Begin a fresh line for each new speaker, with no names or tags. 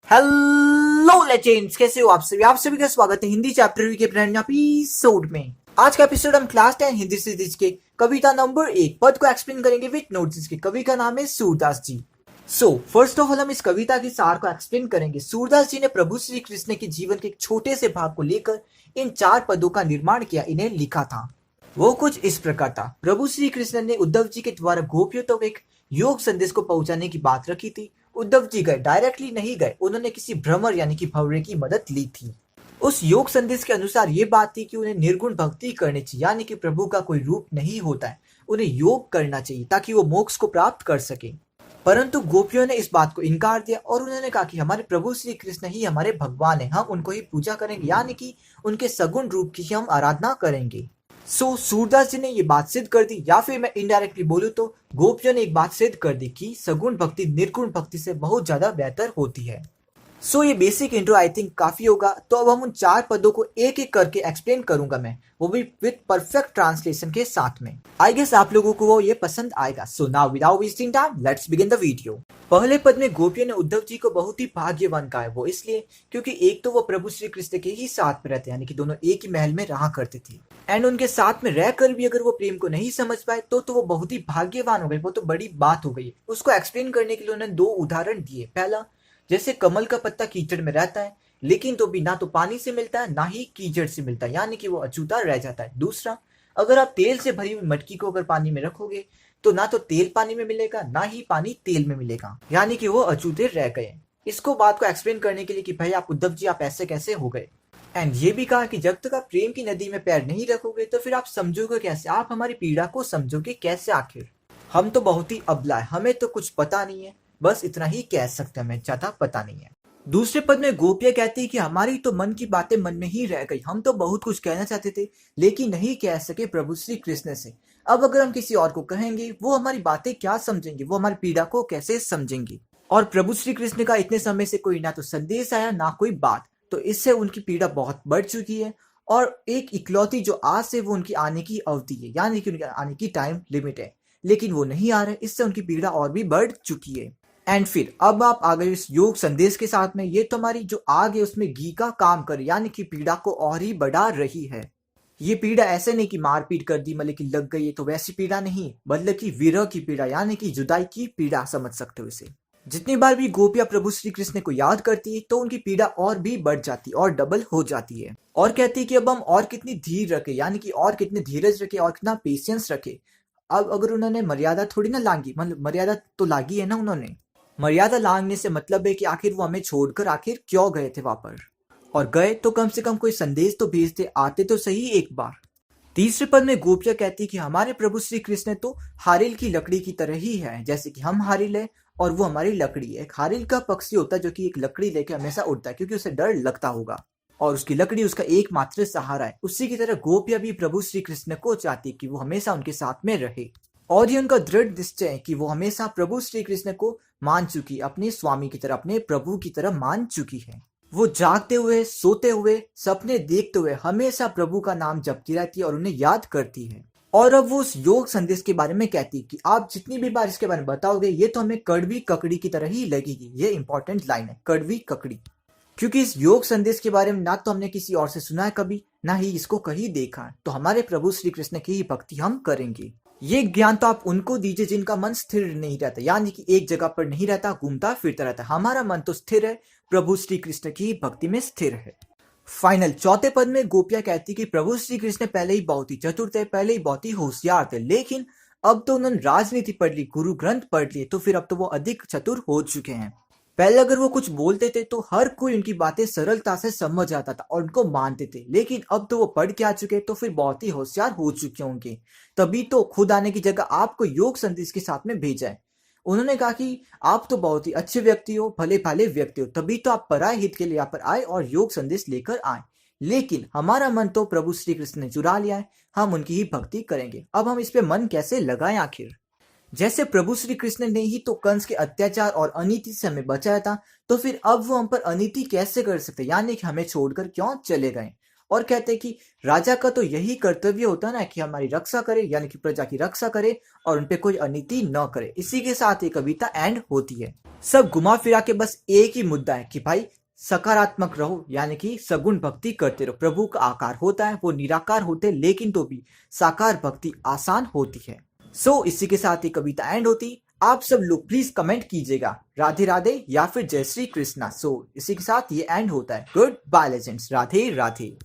Hello legends, कैसे हो आप सभी का स्वागत है हिंदी चैप्टर वी के ब्रांड एपिसोड में। आज का एपिसोड हम क्लास 10 हिंदी सीरीज के कविता नंबर 1 पद को एक्सप्लेन करेंगे विद नोट्स। जिसके कवि का नाम है सूरदास जी। फर्स्ट ऑफ ऑल हम इस कविता के सार को एक्सप्लेन करेंगे। सूरदास जी ने प्रभु श्री कृष्ण के जीवन के एक छोटे से भाग को लेकर इन 4 पदों का निर्माण किया, इन्हें लिखा था। वो कुछ इस प्रकार था। प्रभु श्री कृष्ण ने उद्धव जी के द्वारा गोपियों तक एक योग संदेश को पहुंचाने की बात रखी थी। उद्धव जी गए, डायरेक्टली नहीं गए, उन्होंने किसी भ्रमर यानी कि भंवरे की मदद ली थी। उस योग संदेश के अनुसार ये बात थी कि उन्हें निर्गुण भक्ति करनी चाहिए, यानी कि प्रभु का कोई रूप नहीं होता है, उन्हें योग करना चाहिए ताकि वो मोक्ष को प्राप्त कर सके। परंतु गोपियों ने इस बात को इनकार दिया और उन्होंने कहा कि हमारे प्रभु श्री कृष्ण ही हमारे भगवान है, हम उनको ही पूजा करेंगे, यानी कि उनके सगुण रूप की हम आराधना करेंगे। सूरदास जी ने ये बात सिद्ध कर दी, या फिर मैं इनडायरेक्टली बोलूं तो गोपियों ने एक बात सिद्ध कर दी कि सगुण भक्ति निर्गुण भक्ति से बहुत ज्यादा बेहतर होती है। ये बेसिक इंट्रो आई थिंक काफी होगा। तो अब हम उन 4 पदों को एक एक करके एक्सप्लेन करूंगा मैं, वो भी विद परफेक्ट ट्रांसलेशन के साथ में। आई गेस आप लोगों को वो ये पसंद आएगा। So now without wasting time let's begin the video. पहले पद में गोपियों ने उद्धव जी को बहुत ही भाग्यवान कहा है। वो इसलिए क्योंकि एक तो वो प्रभु श्री कृष्ण के ही साथ में रहते, यानी कि दोनों एक ही महल में रहा करते थे। एंड उनके साथ में रहकर भी अगर वो प्रेम को नहीं समझ पाए तो वो बहुत ही भाग्यवान हो गए, वो तो बड़ी बात हो गई। उसको एक्सप्लेन करने के लिए उन्होंने 2 उदाहरण दिए। पहला, जैसे कमल का पत्ता कीचड़ में रहता है लेकिन तो भी ना तो पानी से मिलता है ना ही कीचड़ से मिलता है, यानी कि वो अछूता रह जाता है। दूसरा, अगर आप तेल से भरी हुई मटकी को अगर पानी में रखोगे तो ना तो तेल पानी में मिलेगा ना ही पानी तेल में मिलेगा, यानी कि वो अछूते रह गए। इसको बात को एक्सप्लेन करने के लिए कि भाई आप उद्धव जी आप ऐसे कैसे हो गए। एंड ये भी कहा कि जब तक आप प्रेम की नदी में पैर नहीं रखोगे तो फिर आप समझोगे कैसे, आप हमारी पीड़ा को समझोगे कैसे। आखिर हम तो बहुत ही अबला है, हमें तो कुछ पता नहीं है, बस इतना ही कह सकते हैं, हमें ज्यादा पता नहीं है। दूसरे पद में गोपियां कहती है कि हमारी तो मन की बातें मन में ही रह गई, हम तो बहुत कुछ कहना चाहते थे लेकिन नहीं कह सके प्रभु श्री कृष्ण से। अब अगर हम किसी और को कहेंगे वो हमारी बातें क्या समझेंगे, वो हमारी पीड़ा को कैसे समझेंगे। और प्रभु श्री कृष्ण का इतने समय से कोई ना तो संदेश आया ना कोई बात, तो इससे उनकी पीड़ा बहुत बढ़ चुकी है। और एक इकलौती जो आज है वो उनकी आने की अवधि है, यानी कि उनके आने की टाइम लिमिट है, लेकिन वो नहीं आ रहे, इससे उनकी पीड़ा और भी बढ़ चुकी है। एंड फिर अब आप आ गए इस योग संदेश के साथ में। ये तो हमारी जो आग है उसमें घी का काम करे, यानी कि पीड़ा को और ही बढ़ा रही है। ये पीड़ा ऐसे नहीं कि मारपीट कर दी मतलब कि लग गई है, तो वैसी पीड़ा नहीं, बल्कि विरह की पीड़ा, यानी कि जुदाई की पीड़ा समझ सकते हो इसे। जितनी बार भी गोपियां प्रभु श्री कृष्ण को याद करती है तो उनकी पीड़ा और भी बढ़ जाती है और डबल हो जाती है, और कहती है कि अब हम और कितनी धीर रखे, यानी कि और कितने धीरज रखे और कितना पेशेंस रखे। अब अगर उन्होंने मर्यादा थोड़ी ना लांगी, मतलब मर्यादा तो लागी है ना उन्होंने। मर्यादा लांघने से मतलब है कि आखिर वो हमें छोड़कर आखिर क्यों गए थे वहां पर, और गए तो कम से कम कोई संदेश तो भेजते, आते तो सही एक बार। तीसरे पद में गोपियां कहती कि हमारे प्रभु श्री कृष्ण तो हारिल की लकड़ी की तरह ही है, जैसे कि हम हारिल है और वो हमारी लकड़ी है। एक हारिल का पक्षी होता है जो कि एक लकड़ी लेके हमेशा उड़ता है क्योंकि उसे डर लगता होगा और उसकी लकड़ी उसका एकमात्र सहारा है। उसी की तरह गोपियां भी प्रभु श्री कृष्ण को चाहती कि वो हमेशा उनके साथ में रहे, और ये उनका दृढ़ निश्चय है कि वो हमेशा प्रभु श्री कृष्ण को मान चुकी, अपने स्वामी की तरह, अपने प्रभु की तरह मान चुकी है। वो जागते हुए, सोते हुए, सपने देखते हुए हमेशा प्रभु का नाम जपती रहती है और उन्हें याद करती है। और अब वो उस योग संदेश के बारे में कहती कि आप जितनी भी बार इसके बारे में बताओगे ये तो हमें कड़वी ककड़ी की तरह ही लगेगी। ये इंपॉर्टेंट लाइन है, कड़वी ककड़ी, क्योंकि इस योग संदेश के बारे में ना तो हमने किसी और से सुना है कभी, ना ही इसको कहीं देखा है। तो हमारे प्रभु श्री कृष्ण की ही भक्ति हम करेंगे। ये ज्ञान तो आप उनको दीजिए जिनका मन स्थिर नहीं रहता, यानी कि एक जगह पर नहीं रहता, घूमता फिरता रहता। हमारा मन तो स्थिर है, प्रभु श्री कृष्ण की भक्ति में स्थिर है। फाइनल चौथे पद में गोपियां कहती कि प्रभु श्री कृष्ण पहले ही बहुत ही चतुर थे, पहले ही बहुत ही होशियार थे, लेकिन अब तो उन्होंने राजनीति पढ़ ली, गुरु ग्रंथ पढ़ लिए, तो फिर अब तो वो अधिक चतुर हो चुके हैं। पहले अगर वो कुछ बोलते थे तो हर कोई उनकी बातें सरलता से समझ आता था और उनको मानते थे, लेकिन अब तो वो पढ़ के आ चुके तो फिर बहुत ही होशियार हो चुके होंगे, तभी तो खुद आने की जगह आपको योग संदेश के साथ में भेजा है। उन्होंने कहा कि आप तो बहुत ही अच्छे व्यक्ति हो, भले भाले व्यक्ति हो, तभी तो आप पराये हित के लिए यहाँ पर आए और योग संदेश लेकर आए, लेकिन हमारा मन तो प्रभु श्री कृष्ण ने चुरा लिया है, हम उनकी ही भक्ति करेंगे। अब हम इस पे मन कैसे लगाएं आखिर। जैसे प्रभु श्री कृष्ण ने ही तो कंस के अत्याचार और अनीति से हमें बचाया था, तो फिर अब वो हम पर अनीति कैसे कर सकते, यानी कि हमें छोड़कर क्यों चले गए। और कहते हैं कि राजा का तो यही कर्तव्य होता है ना कि हमारी रक्षा करे, यानी कि प्रजा की रक्षा करे और उनपे कोई अनिति न करे। इसी के साथ ये कविता एंड होती है। सब घुमा फिरा के बस एक ही मुद्दा है कि भाई सकारात्मक रहो, यानी कि सगुण भक्ति करते रहो। प्रभु का आकार होता है, वो निराकार होते, लेकिन तो भी साकार भक्ति आसान होती है। इसी के साथ ही कविता एंड होती। आप सब लोग प्लीज कमेंट कीजिएगा राधे राधे या फिर जय श्री कृष्णा। इसी के साथ ये एंड होता है। Good bye legends, Radhe Radhe.